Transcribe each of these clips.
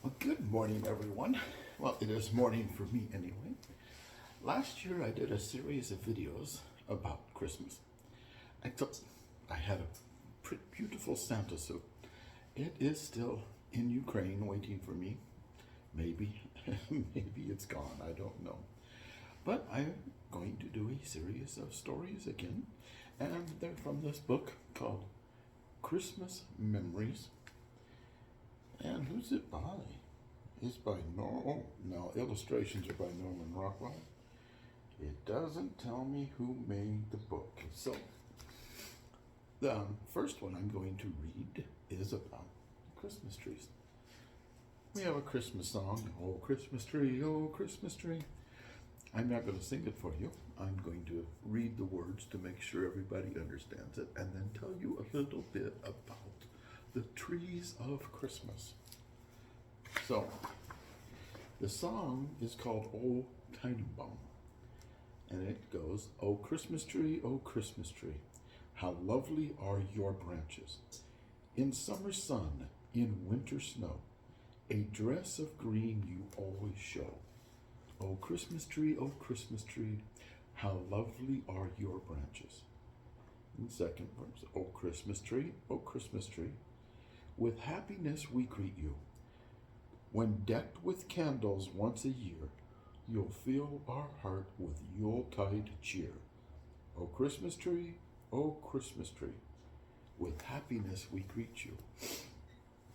Well, good morning, everyone. Well, it is morning for me anyway. Last year I did a series of videos about Christmas. Except I had a pretty beautiful Santa suit. It is still in Ukraine waiting for me. Maybe, maybe it's gone, I don't know. But I'm going to do a series of stories again, and they're from this book called Christmas Memories. And who's it by? It's by no, illustrations are by Norman Rockwell. It doesn't tell me who made the book. So, the first one I'm going to read is about Christmas trees. We have a Christmas song, Oh Christmas Tree, Oh Christmas Tree. I'm not going to sing it for you. I'm going to read the words to make sure everybody understands it and then tell you a little bit about the trees of Christmas. So, the song is called O Tannenbaum, and it goes, O Christmas tree, how lovely are your branches. In summer sun, in winter snow, a dress of green you always show. O Christmas tree, how lovely are your branches. And second verse, O Christmas tree, with happiness we greet you. When decked with candles once a year, you'll fill our heart with Yuletide cheer. O Christmas tree, with happiness we greet you.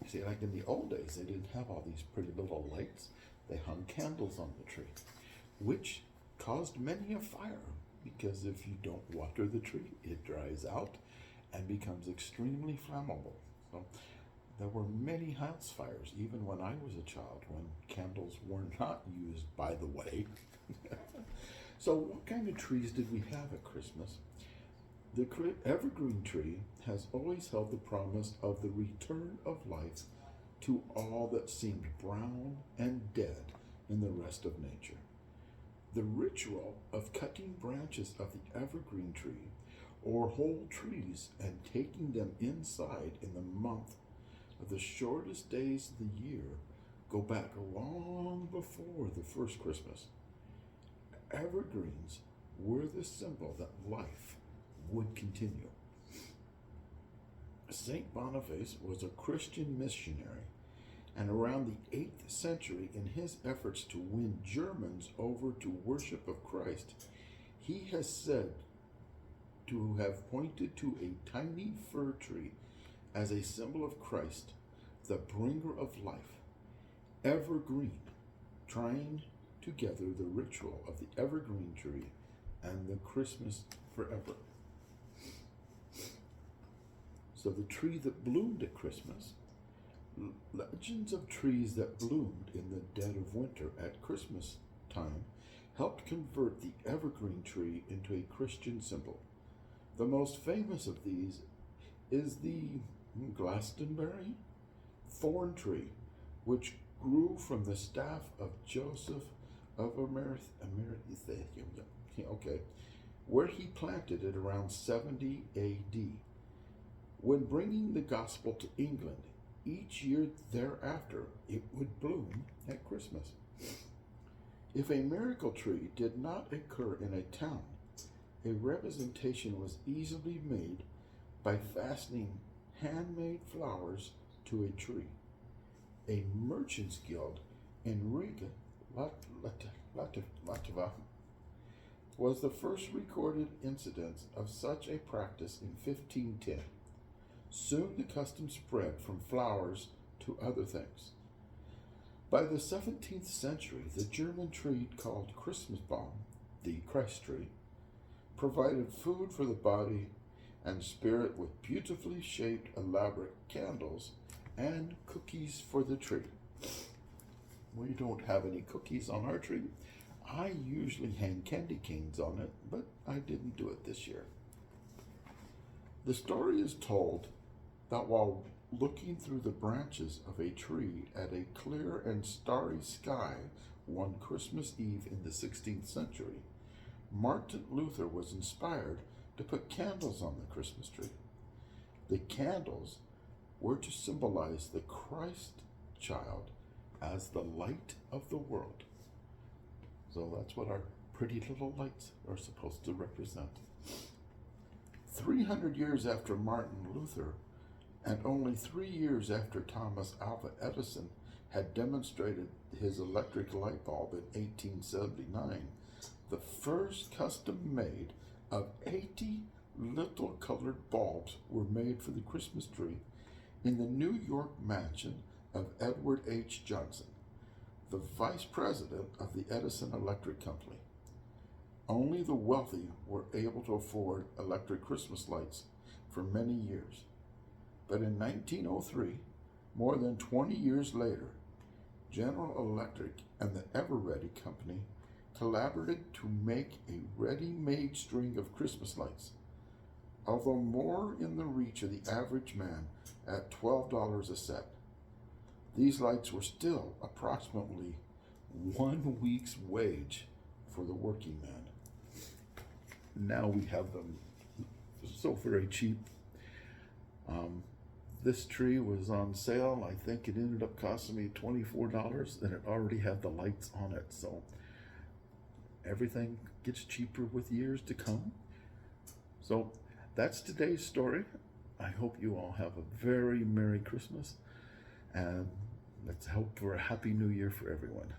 You see, like in the old days, they didn't have all these pretty little lights. They hung candles on the tree, which caused many a fire, because if you don't water the tree, it dries out and becomes extremely flammable. So there were many house fires, even when I was a child, when candles were not used, by the way. So what kind of trees did we have at Christmas? The evergreen tree has always held the promise of the return of life to all that seemed brown and dead in the rest of nature. The ritual of cutting branches of the evergreen tree or whole trees and taking them inside in the month of the shortest days of the year go back long before the first Christmas. Evergreens were the symbol that life would continue. Saint Boniface was a Christian missionary, and around the 8th century, in his efforts to win Germans over to worship of Christ, he has said to have pointed to a tiny fir tree as a symbol of Christ, the bringer of life, evergreen, trying together the ritual of the evergreen tree and the Christmas forever. So the tree that bloomed at Christmas, legends of trees that bloomed in the dead of winter at Christmas time helped convert the evergreen tree into a Christian symbol. The most famous of these is the Glastonbury thorn tree, which grew from the staff of Joseph of Arimathea, where he planted it around 70 AD. When bringing the gospel to England, each year thereafter it would bloom at Christmas. If a miracle tree did not occur in a town, a representation was easily made by fastening handmade flowers to a tree. A merchants' guild in Riga, Latvia, was the first recorded incidence of such a practice in 1510. Soon the custom spread from flowers to other things. By the 17th century, the German tree called Christmasbaum, the Christ tree, provided food for the body and spirit with beautifully shaped, elaborate candles and cookies for the tree. We don't have any cookies on our tree. I usually hang candy canes on it, but I didn't do it this year. The story is told that while looking through the branches of a tree at a clear and starry sky one Christmas Eve in the 16th century, Martin Luther was inspired to put candles on the Christmas tree. The candles were to symbolize the Christ child as the light of the world. So that's what our pretty little lights are supposed to represent. 300 years after Martin Luther, and only 3 years after Thomas Alva Edison had demonstrated his electric light bulb in 1879, the first custom-made of 80 little colored bulbs were made for the Christmas tree in the New York mansion of Edward H. Johnson, the vice president of the Edison Electric Company. Only the wealthy were able to afford electric Christmas lights for many years. But in 1903, more than 20 years later, General Electric and the Eveready Company collaborated to make a ready-made string of Christmas lights. Although more in the reach of the average man at $12 a set, these lights were still approximately 1 week's wage for the working man. Now we have them so very cheap. This tree was on sale. I think it ended up costing me $24, and it already had the lights on it. So everything gets cheaper with years to come. So that's today's story. I hope you all have a very Merry Christmas, and let's hope for a Happy New Year for everyone.